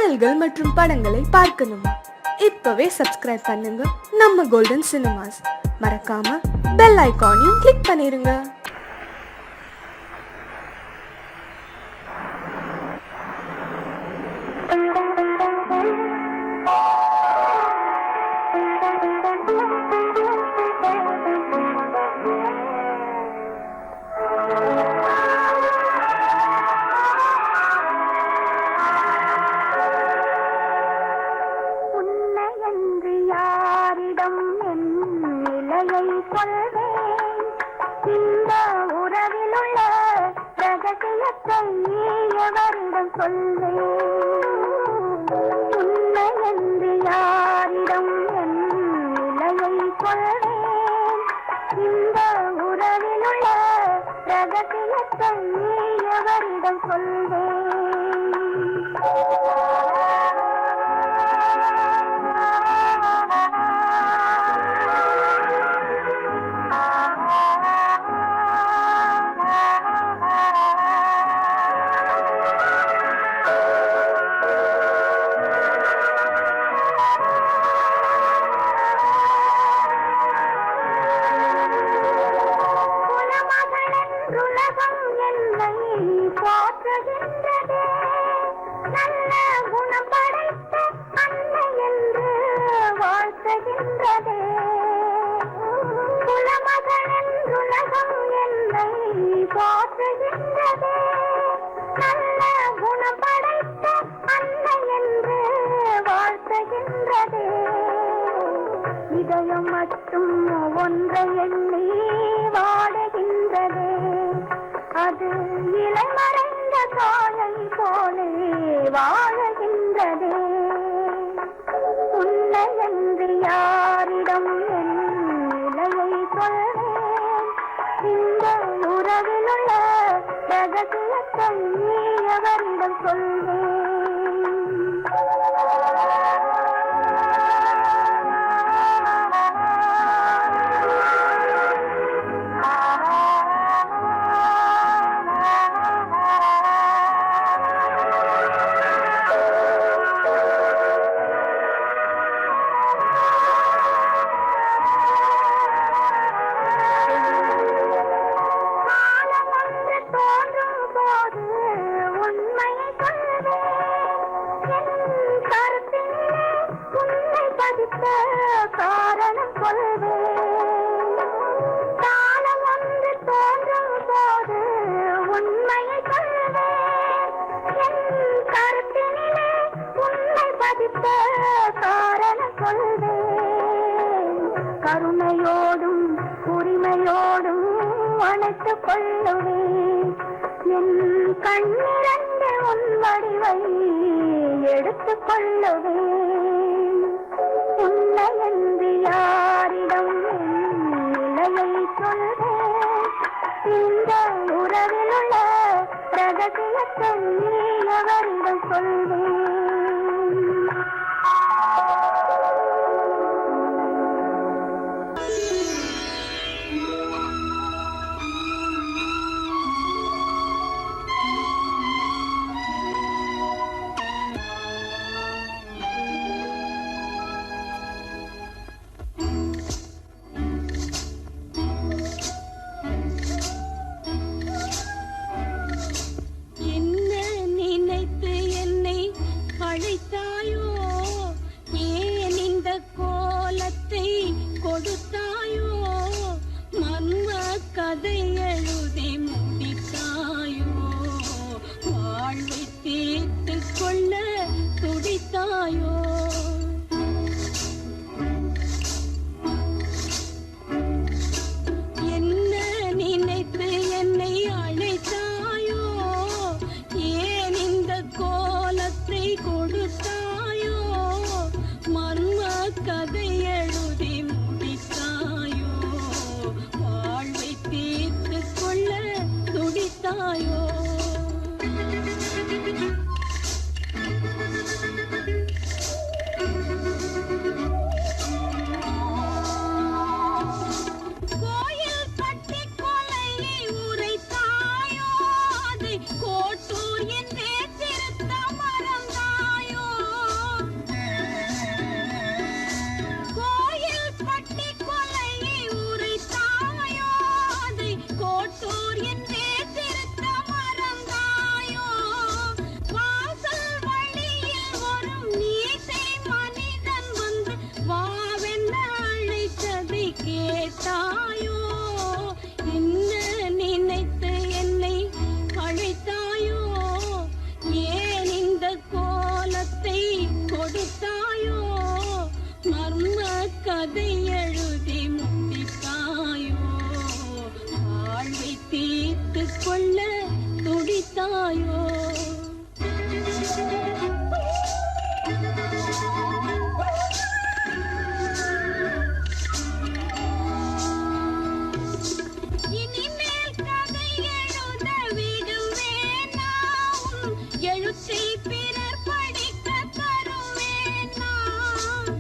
பாடல்கள் மற்றும் படங்களை பார்க்கணுமா? இப்பவே சப்ஸ்கிரைப் பண்ணுங்க நம்ம கோல்டன் சினிமாஸ். மறக்காம பெல் ஐகானையும் கிளிக் பண்ணிருங்க. இந்த உறவிலுள்ள ரகசியத்தை எவரிடம் சொல்வேன்? உன்னை என்று யாரிடம் என் நிலையை சொல்வேன்? இந்த உறவிலுள்ள ரகசியத்தை எவரிடம் சொல்வேன்? உலகம் என்னை போற்றுகின்றதே, நல்ல குணம் படைத்த அன்னை என்று வாழ்த்துகின்றதே. குலமகள் என்றுலகம் என்னை போற்றுகின்றதே, நல்ல குணம் படைத்த அன்னை என்று வாழ்த்துகின்றதே. இதயம் மட்டும் ஒன்றை எண்ணி வாடுகின்றதே, அது இலைமறைந்த காயை போலே வாழுகின்றதே. உன்னை என்று யாரிடம் என் நிலையை சொல்வேன்? இந்த உறவிலுள்ள ரகசியத்தை எவரிடம் சொல்வேன்? காரணம் கொள்வேன். காலம் ஒன்று தோன்றும் போது உண்மையை சொல்வேன். என் கருத்தினிலே உண்மை பதித்த காரணம் கொள்வேன். கருணையோடும் உரிமையோடும் அணைத்துக் கொள்ளுவேன். என் கண்ணிரண்டு உன் வடிவை எடுத்துக் கொள்ளுவேன். உன்னை என்று யாரிடம் நிலையை சொல்வேன்? இந்த உறவிலுள்ள ரகசியத்தை எவரிடம் சொல்வேன்? என்ன நினைத்து என்னை அழைத்தாயோ? கொடுத்தாயோ மர்ம கதை எழுதி முடித்தாயோ வாழ்வை தீர்த்து கொள்ள துடித்தாயோ இனிமேல் கதை எழுத விடுவேன் நான் எழுத்தை பிறர் படிக்க தருவேன் நான்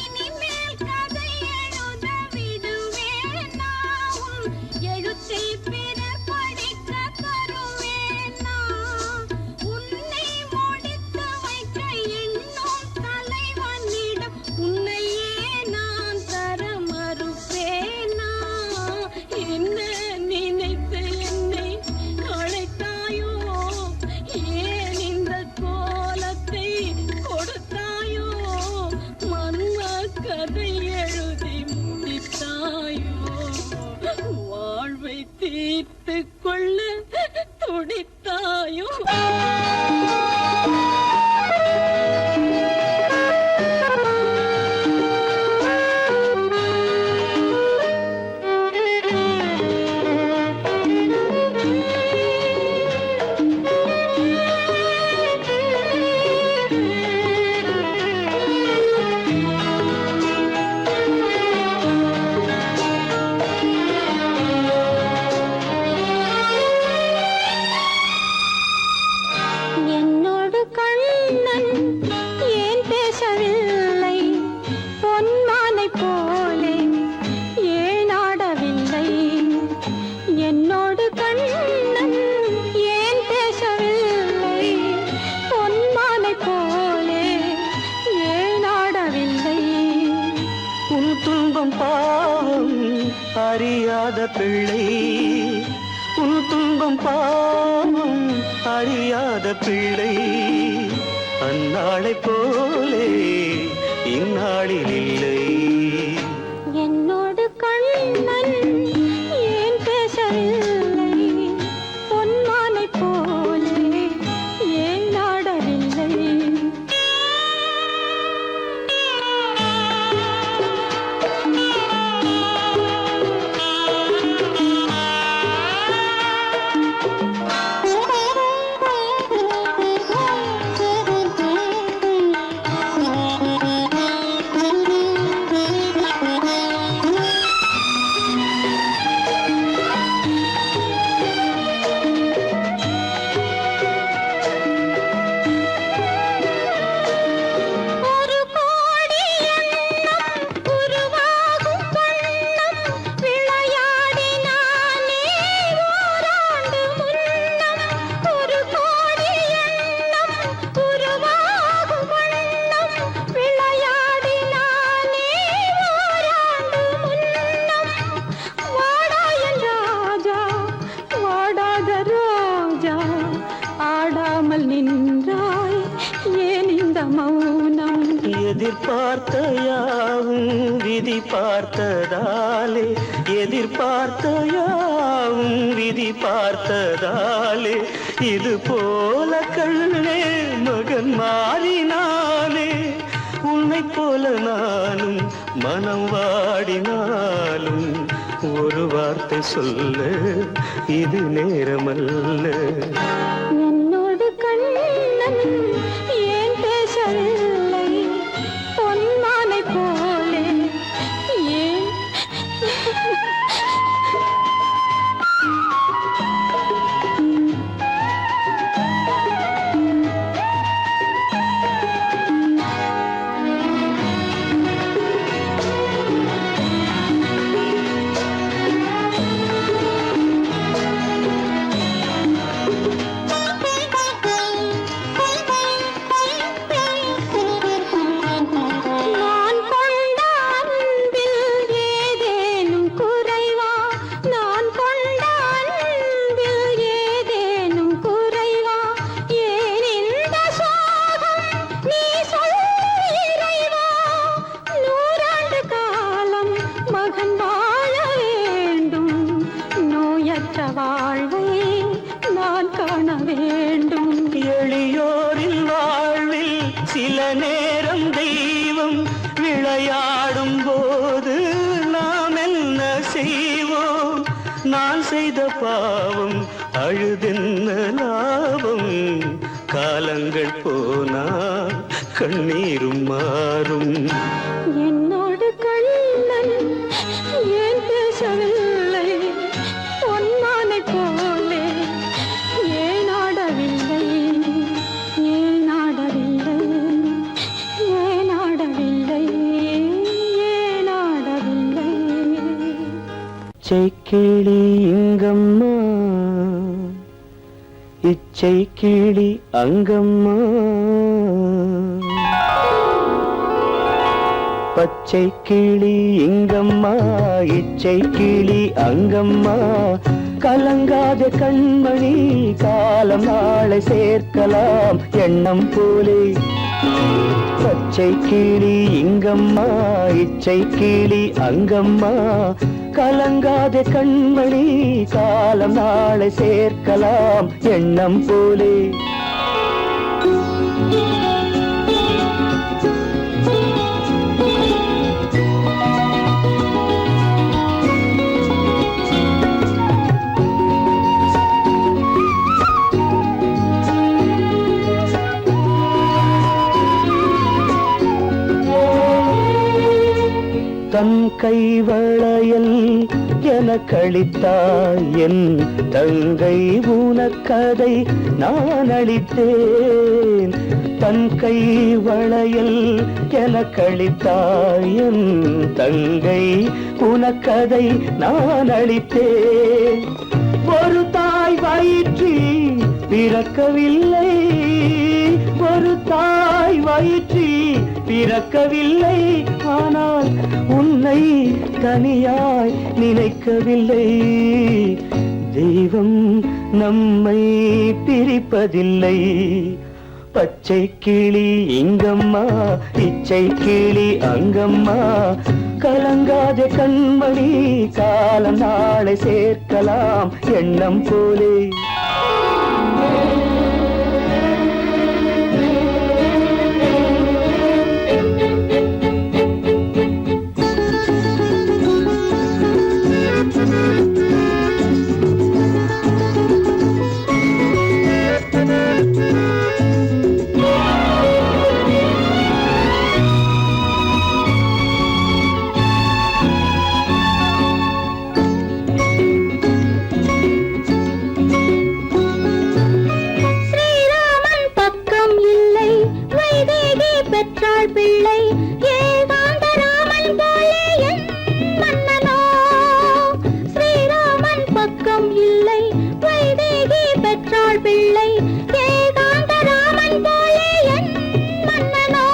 இனிமேல் கதை எழுத விடுவேன் நான் எழுத்தை பிறர் படிக்க தருவேன் நான் உன்னை முடித்து வைக்க எண்ணும் தலைவனிடம் உன்னையே நான் தர மறுப்பேனா என்ன நினைத்து என்னை அழைத்தாயோ ஏன் இந்த கோலத்தை கொடுத்தாயோ மன்ம கதை எழுதி முடித்தாயோ வாழ்வை தீர்த்து கொள்ள துடித்தாயோ என்னோடு கண்ணன் ஏன் பேசவில்லை பொன்மானை போலே ஏன் ஆடவில்லை என்னோடு கண்ணன் ஏன் பேசவில்லை பொன்மானை போலே ஏன் ஆடவில்லை உன் துன்பம் பாவம் அறியாத பிள்ளை உன் துன்பம் பாவம் அறியாத பிள்ளை அந்நாளை போலே இந்நாளில் இல்லை என்னோடு கண்ணன் ஏன் பேசவில்லை பொன்மானை போலே ஏன் ஆடவில்லை ஒரு கோடி எண்ணம் உருவாகும் வண்ணம் விளையாடினானே ஓராண்டு முன்னம் ஒரு கோடி எண்ணம் உருவாகும் வண்ணம் விளையாடினானே ஓராண்டு முன்னம் வாடா என் ராஜா வாடாத ராஜா ஆடாமல் நின்றாய் ஏன் இந்த மௌனம் எதிர்பார்த்த யாவும் விதி பார்த்ததாலே எதிர்பார்த்த யாவும் விதி பார்த்ததாலே இது போல கண்ணே மகன் மாறினானே உன்னை போல நானும் மனம் வாடினாலும் ஒரு வார்த்தை சொல்ல இது நேரமல்ல என்னோடு கண்ணன் ஏன் பேசவில்லை பொன்மானை போலே ஏன் காலங்கள் போனால் கண்ணீரும் மாறும். என்னோடு கண்ணன் ஏன் பேசவில்லை, பொன்மானை போலே ஏன் ஆடவில்லை, ஏன் ஆடவில்லை, ஏன் ஆடவில்லை, ஏன் ஆடவில்லை. இச்சை கிளி இங்கம்மா, இச்சை கிளி அங்கம்மா, பச்சை கிளி இங்கம்மா, இச்சை கிளி அங்கம்மா, கலங்காத கண்மணி காலம் நாளை சேர்க்கலாம் எண்ணம் போலே. பச்சை கிளி இங்கம்மா, இச்சை கிளி அங்கம்மா, கலங்காத கண்மணி காலம் நாளை சேர்க்கலாம் எண்ணம் போலே. தன் கைவளையல் எனக்களித்தாய் என் தங்கை, உனக்கதை நான் அளித்தேன். தன் கைவளையல் எனக்களித்தாய் என் தங்கை, உனக்கதை நான் அளித்தேன். ஒரு தாய் வயிற்றில் பிறக்கவில்லை, ஒரு தாய் வயிற்றில் பிறக்கவில்லை, ஆனால் உன்னை தனியாய் நினைக்கவில்லை. தெய்வம் நம்மை பிரிப்பதில்லை. பச்சை கிளி இங்கம்மா, இச்சை கிளி அங்கம்மா, கலங்காத கண்மணி காலம் நாளை சேர்க்கலாம் எண்ணம் போலே. பெற்றாள் பிள்ளை ஏகாந்தராமன் போலே என் மன்னனோ. ஸ்ரீராமன் பக்கம் இல்லை, வைதேகி பெற்றாள் பிள்ளை ஏகாந்தராமன் போலே என் மன்னனோ.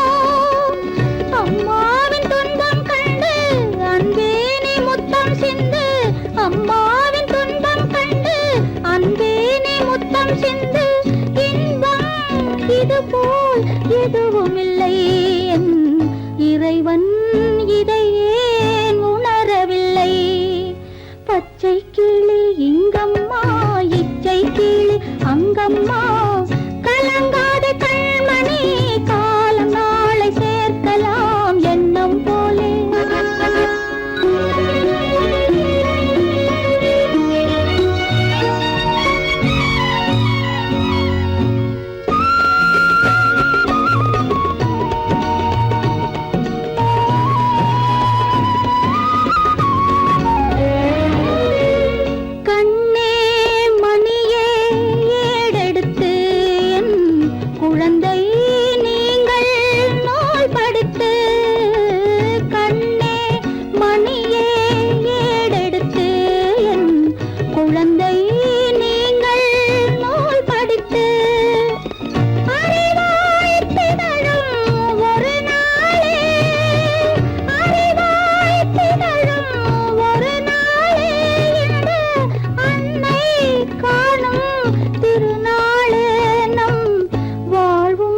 அம்மாவின் துன்பம் கண்டு அன்பே நீ முத்தம் சிந்து, அம்மாவின் துன்பம் கண்டு அன்பே நீ முத்தம் சிந்து. இன்பம் இது போல் எதுவும் இல்லை, என் இறைவன் இதை ஏன் உணரவில்லை. பச்சை கிளி இங்கம்மா, இச்சை கிளி அங்கம்மா, கலங்காத கண்மணி காலம் நாளை சேர்க்கலாம் எண்ணம் போலே. திருநாளே நம் வாழ்வும்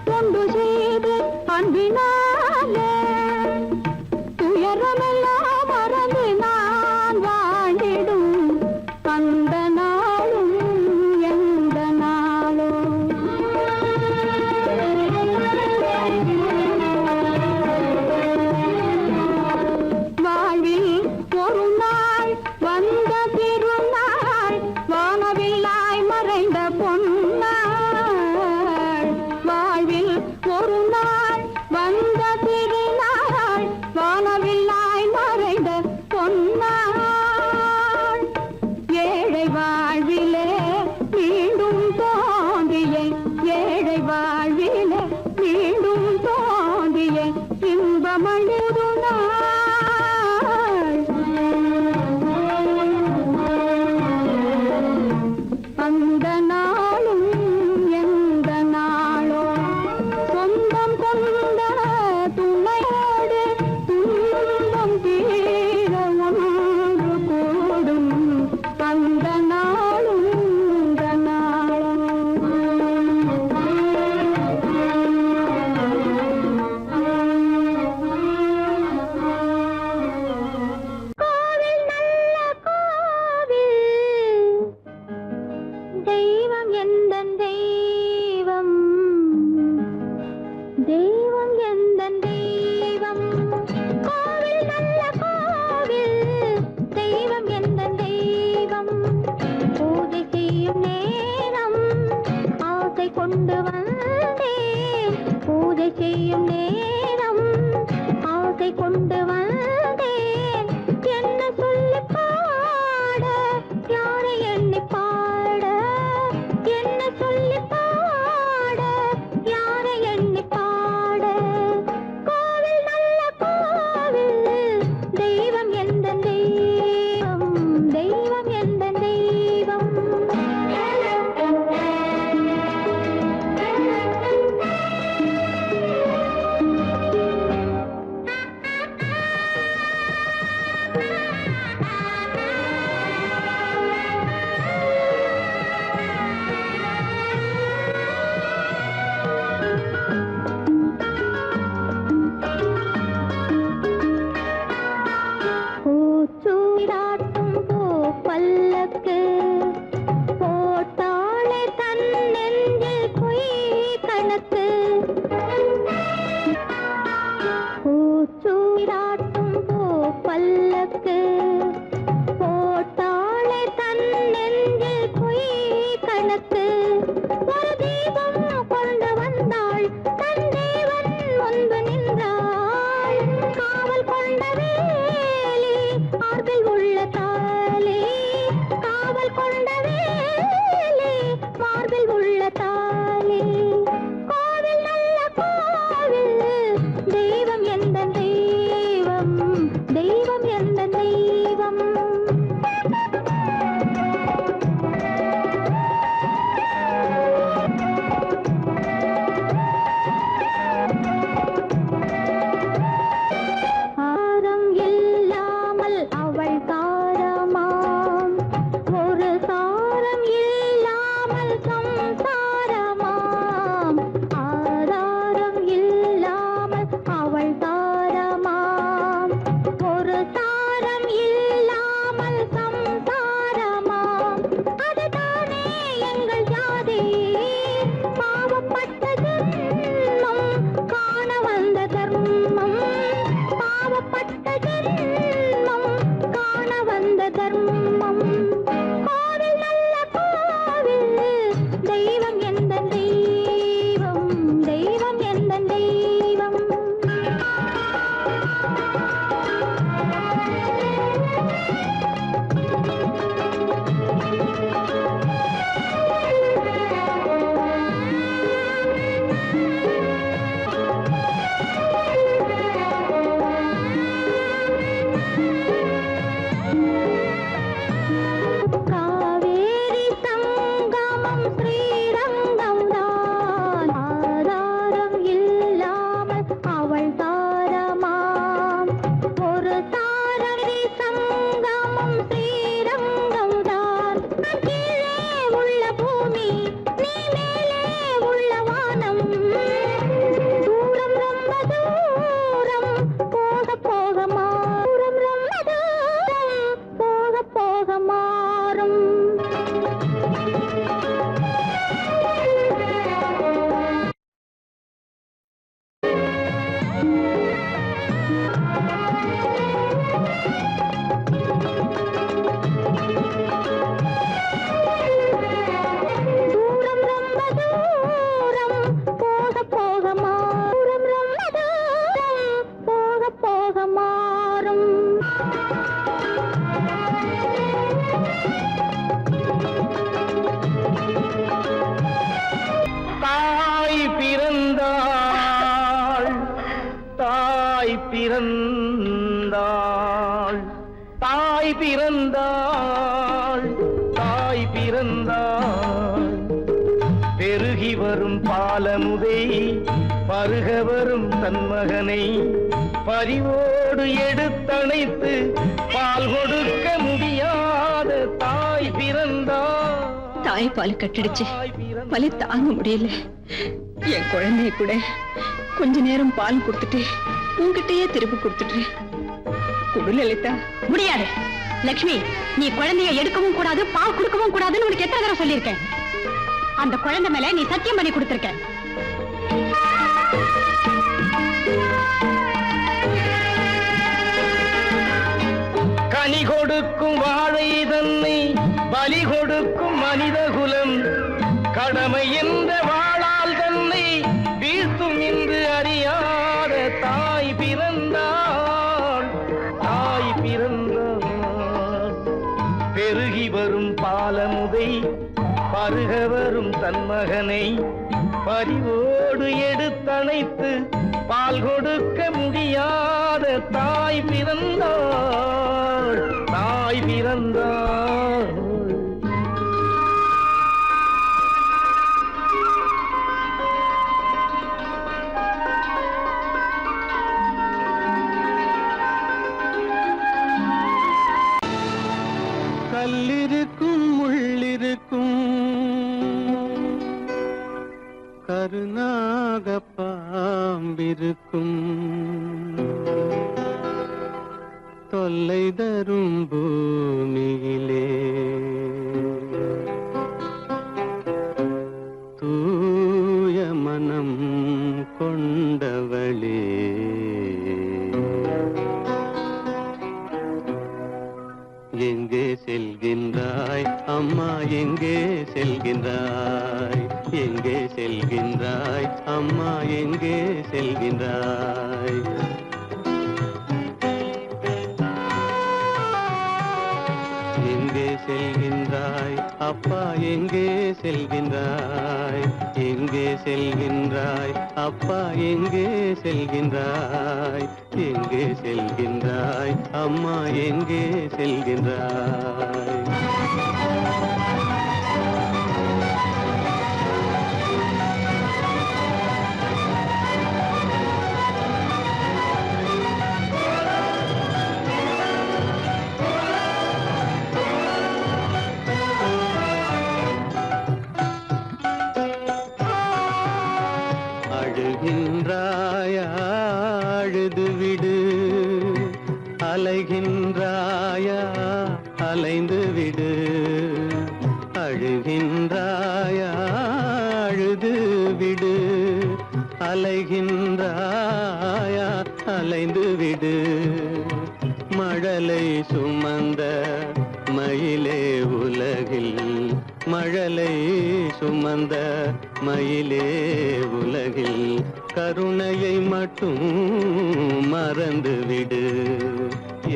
தொண்டு செய்து அன்பினாலே துயரமெல்லாம் மறந்து நான் வாழ்ந்திடும் அந்த நாளும் எந்த நாளும் வாழ்வில் ஒரு நாள் வந்த திருநாள் வானவில்லாய் மறைந்த பொன்னாள் வாழ்வில் ஒரு நாள் வந்த திருநாள் வானவில்லாய் மறைந்த பொன்னாள் ஏழை வாழ்விலே மீண்டும் தோன்றிய ஏழை வாழ்விலே மீண்டும் தோன்றிய இன்பமழுது நாள் அந்த நாளும் எந்த நாளோ சொந்தம் கொண்ட துணையோடு துன்பம் தீர ஒன்று கூடும் அந்த நாளும் இந்த கோவில் நல்ல கோவில் தெய்வம் எந்தன் தெய்வம் தெய்வம் எந்தன் தெய்வம் கோவில் நல்ல கோவில் தெய்வம் எந்தன் தெய்வம் பூஜை செய்யும் நேரம் ஆசை கொண்டு வந்தேன் பூஜை செய்யும் நேரம் ஆசை கொண்டு வந்தேன் என்ன சொல்லி பாட யாரை எண்ணி பாட என்ன சொல்லி பாட யாரை எண்ணி பாட கோவில் நல்ல கோவில் தெய்வம் எந்த தெய்வம் தெய்வம் எந்த தெய்வம் பிறந்தாள் தாய் பிறந்தாள் தாய் பிறந்தாள் தாய் பிறந்தாள் பெருகி வரும் பாலமுதை பருக வரும் தன்மகனை பரிவோடு எடுத்தணைத்து பால் கொடுக்க முடியாத தாய் பிறந்தாள் தாய் பால் கட்டிடுச்சு வலி தாங்க முடியல என் குழந்தைய கூட கொஞ்ச நேரம் பால் கொடுத்துட்டு உன்கிட்டயே திருப்பி கொடுத்துட்டு குடு லலிதா. முடியாது லட்சுமி, நீ குழந்தைய எடுக்கவும் கூடாது பால் கொடுக்கவும் கூடாதுன்னு உனக்கு எத்தனை தடவை சொல்லியிருக்கேன். அந்த குழந்தை மேல நீ சத்தியம் பண்ணி கொடுத்திருக்க. கனி கொடுக்கும் வாழை தன்னை பலி கொடுக்கும் மனித குலம் கடமை என்ற வாழால் தன்னை வீழ்த்தும் என்று அறியாத தாய் பிறந்தாள் தாய் பிறந்தாள் பெருகி வரும் பாலமுதை பருக வரும் தன்மகனை பரிவோடு எடுத்தணைத்து பால் கொடுக்க முடியாத தாய் பிறந்தாள் தாய் பிறந்தாள். கல்லிருக்கும் முள்ளிருக்கும் கருநாக பாம்பிருக்கும் தொல்லை தரும் பூமியிலே தூய மனம் கொண்டவளே எங்கே செல்கின்றாய் அம்மா எங்கே செல்கின்றாய் எங்கே செல்கின்றாய் அம்மா எங்கே செல்கின்றாய் எங்கே செல்கின்றாய் அப்பா எங்கே செல்கின்றாய் எங்கே செல்கின்றாய் அப்பா எங்கே செல்கின்றாய் எங்கே செல்கின்றாய் அம்மா எங்கே செல்கின்றாய். அழுகின்றாயா அழுது விடு அலைகின்றாயா அலைந்து விடு அழுகின்றாயா அழுது விடு அலைகின்றாயா அலைந்து விடு மழலை சுமந்த மயிலே உலகில் மழலை சுமந்த மயிலே உலகில் கருணையை மட்டும் மறந்துவிடு.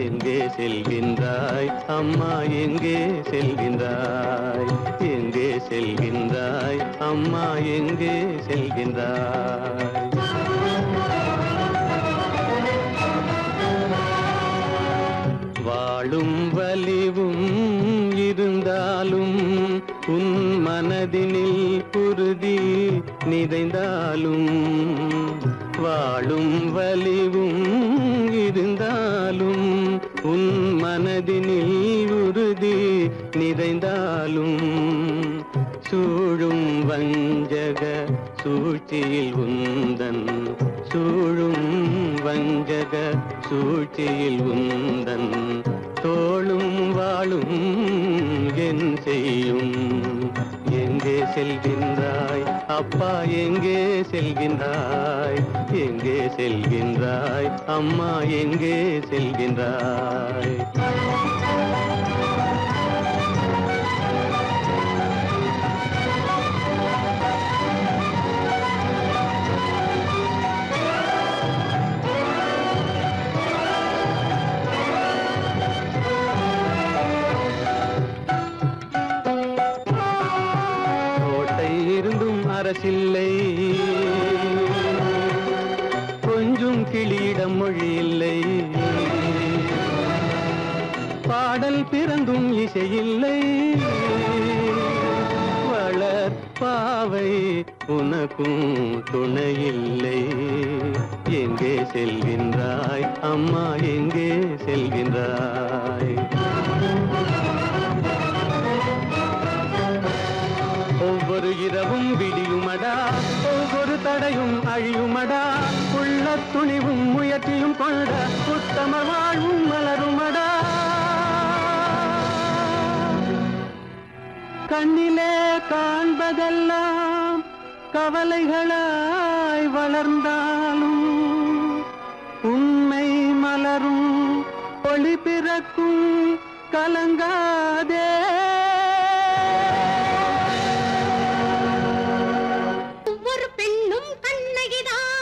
எங்கே செல்கின்றாய் அம்மா எங்கே செல்கின்றாய் எங்கே செல்கின்றாய் அம்மா எங்கே செல்கின்றாய். வாழும் வலிவும் இருந்தாலும் உன் மனதினில் உறுதி நிறைந்தாலும் வாழும் வலிவும் இருந்தாலும் உன் மனதினில் உறுதி நிறைந்தாலும் சூழும் வஞ்சக சூழ்ச்சியில் உந்தன் சூழும் வஞ்சக சூழ்ச்சியில் உந்தன் தோளும் வாழும் என் செய்யும். எங்கே செல்கின்றாய் அப்பா எங்கே செல்கின்றாய் எங்கே செல்கின்றாய் அம்மா எங்கே செல்கின்றாய். பரசில்லை, கொஞ்சும் கிளியிடம் மொழி இல்லை, பாடல் பிறந்தும் இசையில்லை, வளர்ப்பாவை உனக்கும் துணையில்லை. எங்கே செல்கின்றாய் அம்மா, எங்கே செல்கின்றாய்? ஒவ்வொரு இரவும் விடியுமடா, ஒவ்வொரு தடையும் அழியுமடா, உள்ள துணிவும் முயற்சியும் கொண்ட உத்தம வாழ்வும் மலருமடா. கண்ணிலே காண்பதெல்லாம் கவலைகளாய் வளர்ந்தாலும் உண்மை மலரும், ஒளி பிறக்கும், கலங்காதே. ஒவ்வொரு பெண்ணும் கண்ணகிதான்,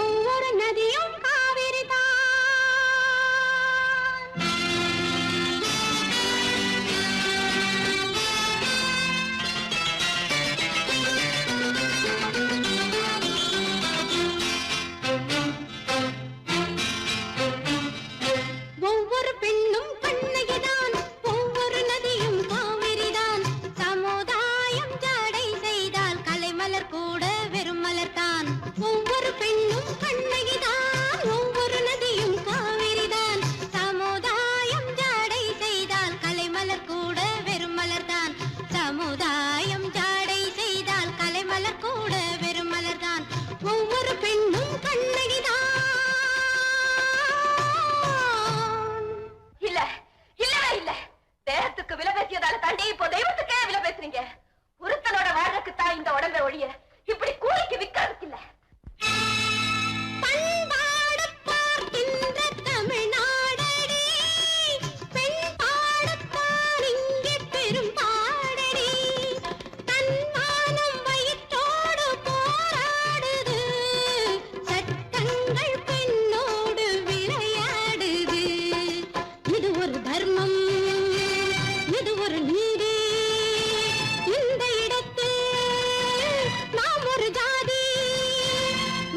ஒவ்வொரு நதியும் காவிரிதான். ஒவ்வொரு பெண்ணும் கண்ணகிதான், ஒவ்வொரு நதியும் காவிரிதான். சமுதாயம் ஜடை செய்தால் கலைமலர் கூட வெறும் மலர்தான். ஒவ்வொரு பெண்ணும் கண்ணகிதான், ஒவ்வொரு நதியும் காவிரிதான். சமுதாயம் ஜடை செய்தால் கலைமலர் கூட வெறும் மலர்தான். சமுதாயம் ஜடை செய்தால் கலைமலர் கூட வெறும் மலர்தான். ஒவ்வொரு பெண்ணும் கண்ணகிதான். இல்ல இல்லவே இல்ல. தேகத்துக்கு விலை பேசியதால தாண்டி இப்போ தெய்வத்துக்கே விலை பேசுறீங்க. ஒருத்தனோட வாழ்க்கைக்கு தான் இந்த உடம்பை ஒழிய இப்படி கூலிக்கு விக்கிறதுக்கு இல்ல. பண்பாடு பார்க்கின்ற தமிழ்நாடடி, பெண் பாடத்தான் இங்கே பெரும் பாடடி. தன்மானம் வயிற்றோடு போராடுது, சட்டங்கள் பெண்ணோடு விளையாடுது. இது ஒரு தர்மம், இது ஒரு நீதி. இந்த இடத்தில் நாம் ஒரு ஜாதி.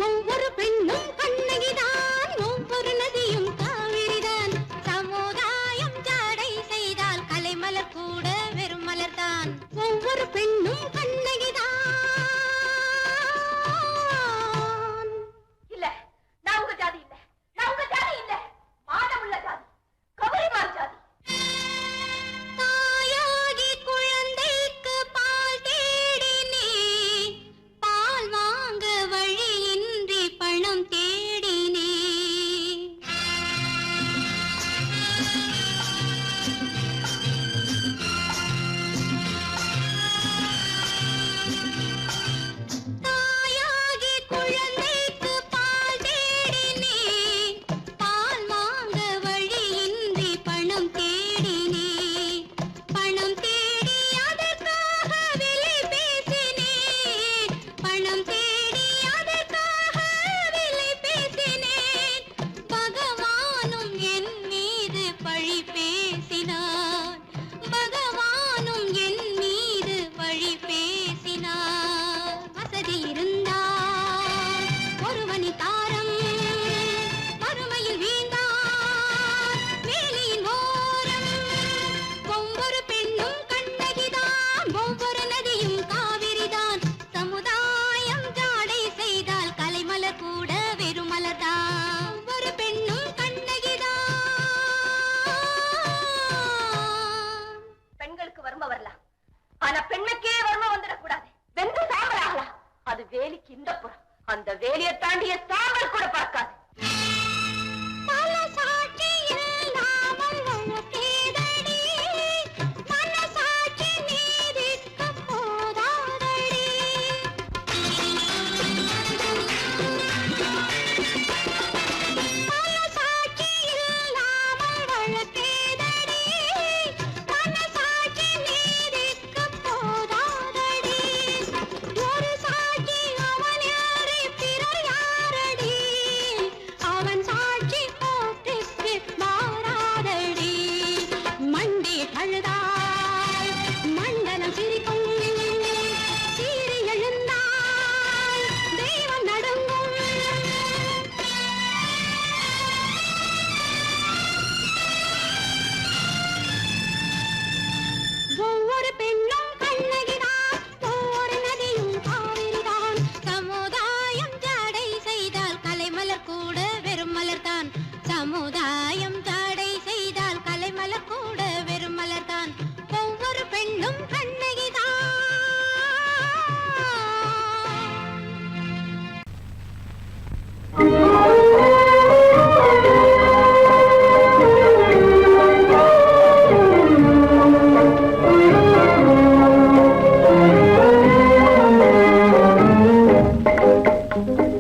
ஒவ்வொரு பெண்ணும் கண்ணகிதான், ஒவ்வொரு நதியும் காவிரிதான். சமுதாயம் ஜடை செய்தால் கலைமலர் கூட வெறும் மலர்தான். ஒவ்வொரு பெண்ணும் கண்ணகிதான். இல்ல, நான் உங்க ஜாதி இல்ல, நான் உங்க ஜாதி இல்ல. மானம் உள்ள ஜாதி, கவரிமான் ஜாதி. தாயாகி குழந்தைக்கு பால் தேடினே, பால் வாங்க வழியின்றி பணம் தேடினே. தாயாகி குழந்தைக்கு பால் தேடினே, பால் வாங்க வழியின்றி பணம் தேடினே. பணம் தேடி அதற்காக விலை பேசினே, பணம் தேடி அதற்காக விலை பேசினேன். பகவானும் என் மீது பழி பேசினார், பகவானும் என் மீது பழி பேசினார். வசதி இருந்தால் ஒருவனி தாரம், வறுமையில் வீழ்ந்தார் வேலியின் ஓரம். ஒவ்வொரு பெண்ணும் கண்ணகிதான், ஒவ்வொரு நதியும் காவிரிதான். சமுதாயம் ஜாடை செய்தால் கலைமலர் கூட வெறும் மலர்தான். ஒவ்வொரு பெண்ணும் கண்ணகிதான். பெண்களுக்கு வறுமை வரலாம், ஆனா பெண்ணுக்கே வறுமை வந்துடக்கூடாது. வெந்து சாம்பல் ஆகலாம், அது வேலிக்கு இந்த புறம். அந்த வேலியை தாண்டிய சாம்பல் கூட பார்க்காது. பல சாட்சி இல்லாமல் வழக்கேதடி, மனசாட்சி நீதிக்கு போதாதடி. பல சாட்சி இல்லாமல் வழக்கேதடி, மனசாட்சி நீதிக்கு போதாதடி. ஒரு சாட்சி அவன் யாரு, பிறர் யாரடி? அழுதாள் மண்டலம் சிரிக்கும் சீறி எழுந்தாள் தெய்வம் நடுங்கும் ஒவ்வொரு பெண்ணும் கண்ணகிதான் ஒவ்வொரு நதியும் காவிரிதான் சமுதாயம் ஜாடை செய்தால் கலைமலர் கூட வெறும் மலர்தான் சமுதாயம் ஜாடை செய்தால் கலைமலர் கூட வெறும் மலர்தான் ஒவ்வொரு பெண்ணும் கண்ணகிதான்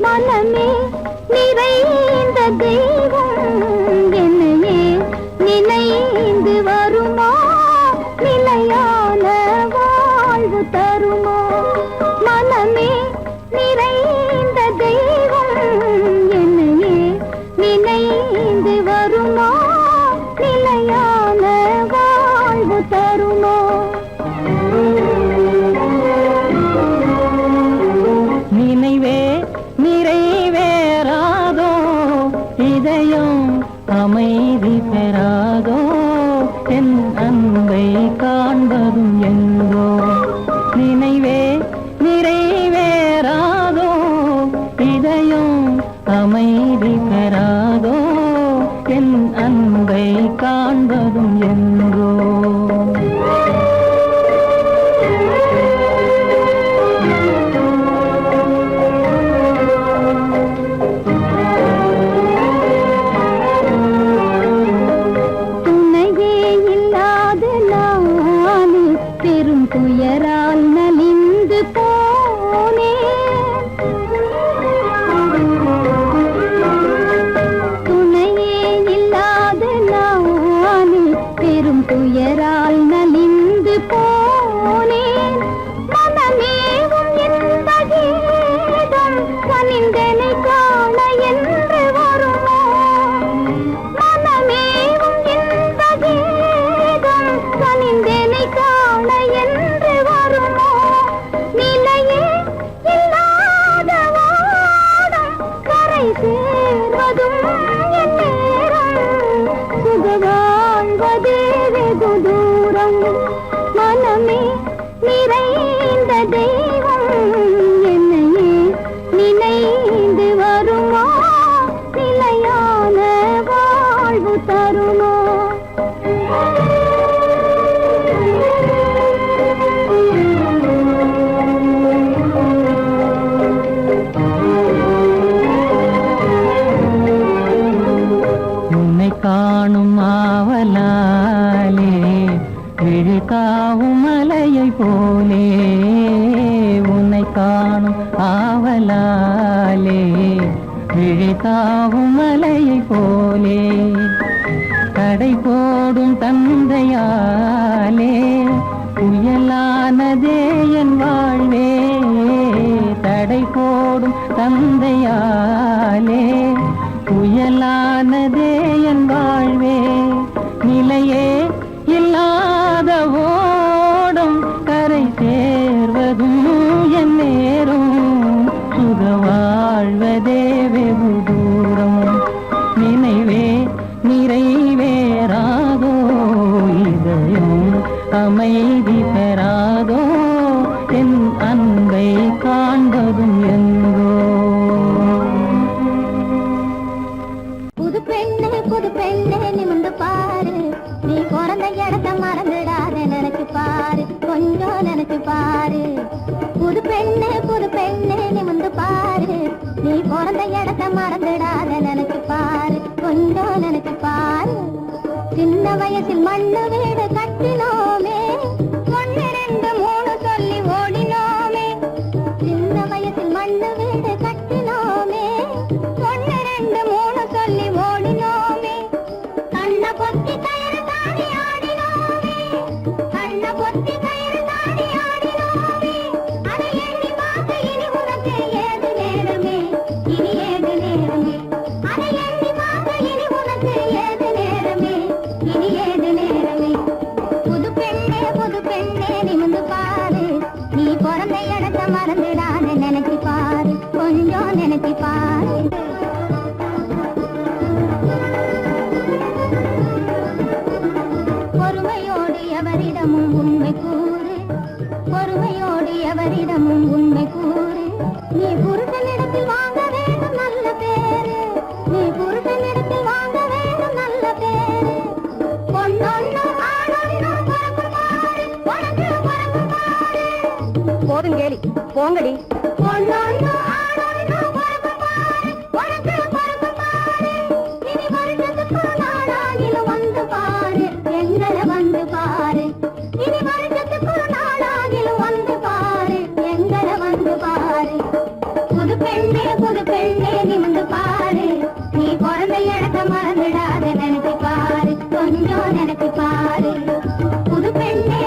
மனமே நிறைந்த தெய்வம் என்னையே நினைந்து வருமா நிலையான வாழ்வு தருமா மனமே நிறைந்த தெய்வம் என்னையே நினைந்து வருமா நிலையான வாழ்வு தருமா நினைவே நிறைவேறாதோ இதயம் அமைதி பெறாதோ என் அன்பை காண்பதும் எங்கோ நினைவே நிறைவேறாதோ இதயம் அமைதி பெறாதோ என் அன்பை காண்பதும் எங்கோ துணையே இல்லாத நானே பெரும் துயரால் நலிந்து போனேன் துணையே இல்லாத நானே பெரும் துயரால் நலிந்து போனேன் மனமேவும் இந்த கீதம் கனிந்தனை காண என்று வருமோ மனமேவும் இந்த கீதம் கனிந்தனை காண என்று வருமோ நிலையே இல்லாத வாடம் கரை சேர்வதும் என் நேரம் சுக வாழ்வதே வெகு தூரம் மனமே நிறைந்த தெய்வம் என்னையே நினைந்து வருமா நிலையான வாழ்வு தருமா உன்னை காணும் ஆவலாலே விழிகாவும் மலையை போலே உன்னை காணும் ஆவலாலே விழிகாவும் மலையை போலே கடை போடும் தந்தையாலே புயலானதே என் வாழ்வே தடை போடும் தந்தையாலே புயலானதே என் வாழ்வே நிலையே இல்லாத ஓடும் கரை சேர்வதும் என் நேரும் சுக வாழ்வதே வெகு தூரம் நினைவே நிறைவேறாதோ இதயம் அமைதி பெறாதோ என் அன்பை காண்பதும் எங்கோ புது பெண்ணே நிமிந்து பாரு நீ பிறந்த இடத்த மறந்துடாத நினைச்சு பாரு கொஞ்சம் நினைச்சு பாரு புது பெண்ணே நிமிந்து பாரு நீ பிறந்த இடத்த மறந்துடாத நினைச்சு பாரு கொஞ்சம் நினைச்சு பாரு சின்ன வயசில் மண்ணு வீடு கட்டினோமே 1 2 3 எவரிடமும் உண்மை கூறு பொறுமையோடு எவரிடமும் உண்மை கூறு நீ புருஷனிடத்தில் வாங்க வேண்டும் நல்ல பேரு நீ புருஷனிடத்தில் வாங்க வேண்டும் நல்ல பேரு பொன்னொன்னு ஆணொன்னு பறக்கும் பாரு உனக்கு பறக்கும் பாரு போதும் கேலி போங்கடி பொன்னொன்னு ஆணொன்னு பறக்கும் பாரு உனக்கு பறக்கும் பாரு இனி வருஷத்துக்கு நாளாகிலும் வந்து பாரு எங்களை வந்து பாரு இனி வருஷத்துக்கு நாளாகிலும் வந்து பாரு எங்களை வந்து பாரு புது பெண்ணே நிமிந்து பாரு நீ பிறந்த இடத்த மறந்துடாத நினைச்சு பாரு கொஞ்சம் நினைச்சு பாரு புது பெண்ணே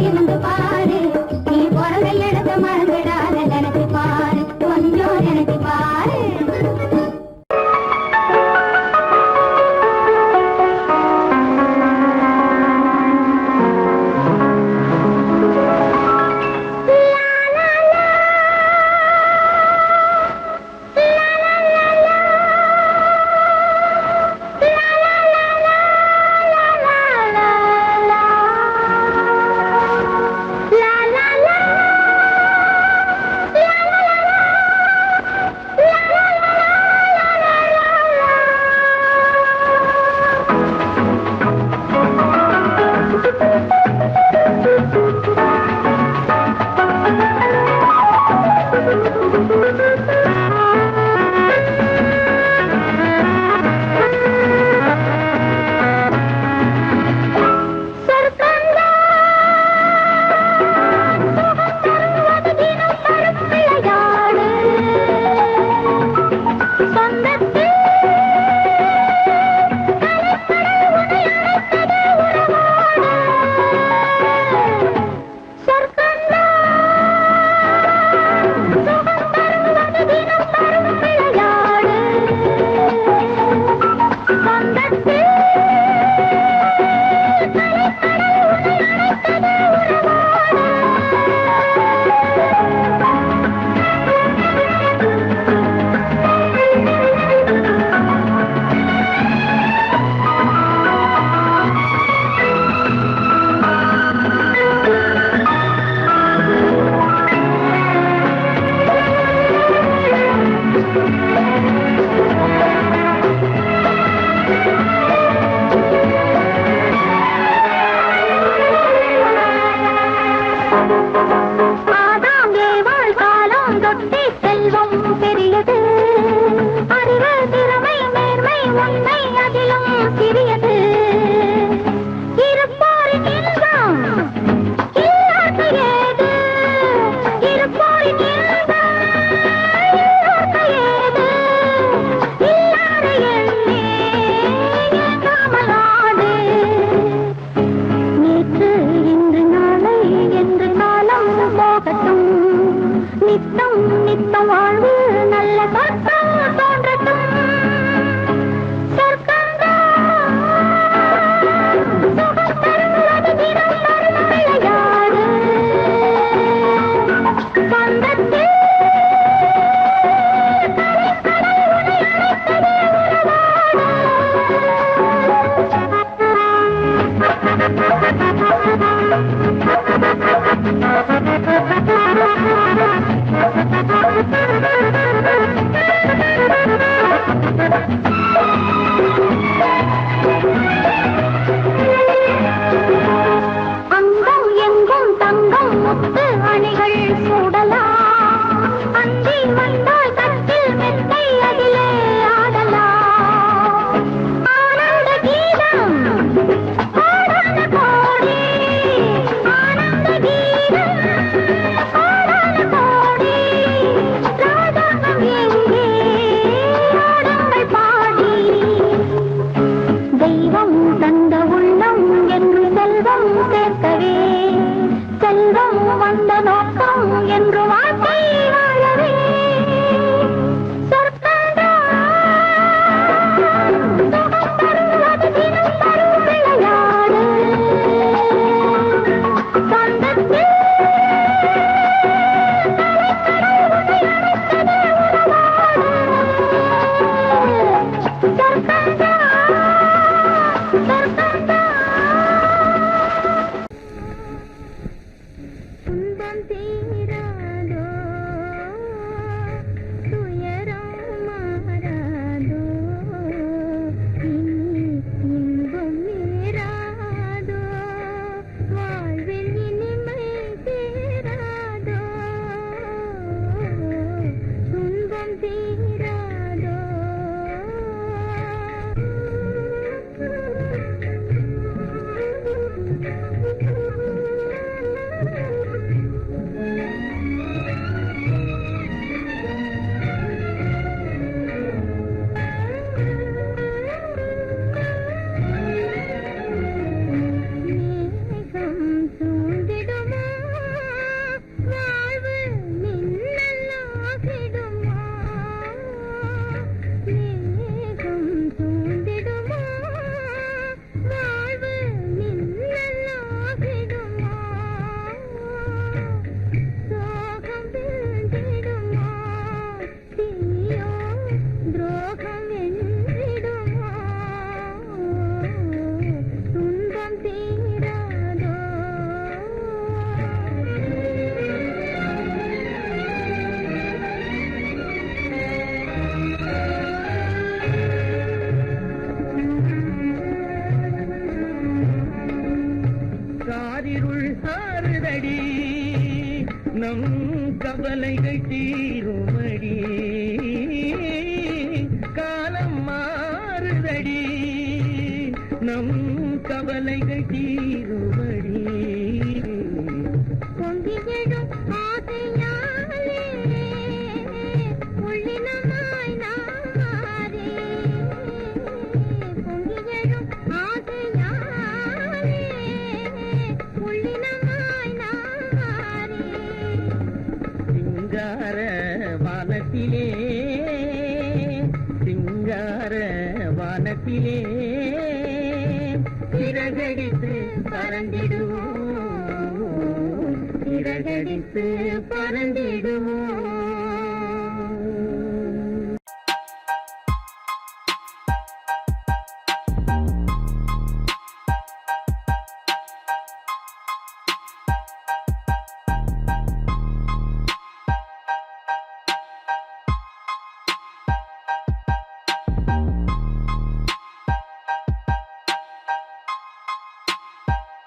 நிமிந்து பாரு நீ பிறந்த இடத்த மறந்துடாத நினைச்சு பாரு கொஞ்சம் நினைச்சு பாரு Thank you. நமக்குள் ஆறுதடி நம் கவலைகள் தீருமடி காலம் மாறுதடி நம் கவலைகள் தீருமடி பொங்கிடும் ஆசையாலே உள்ளினமாய் நாரே பொங்கிடும் ஆசையாலே உள்ளினமாய் நாரே சிங்கார வானத்திலே சிங்கார வானத்திலே சிறகடித்து பறந்திடுவோம் சிறகடித்து பறந்திடுவோம்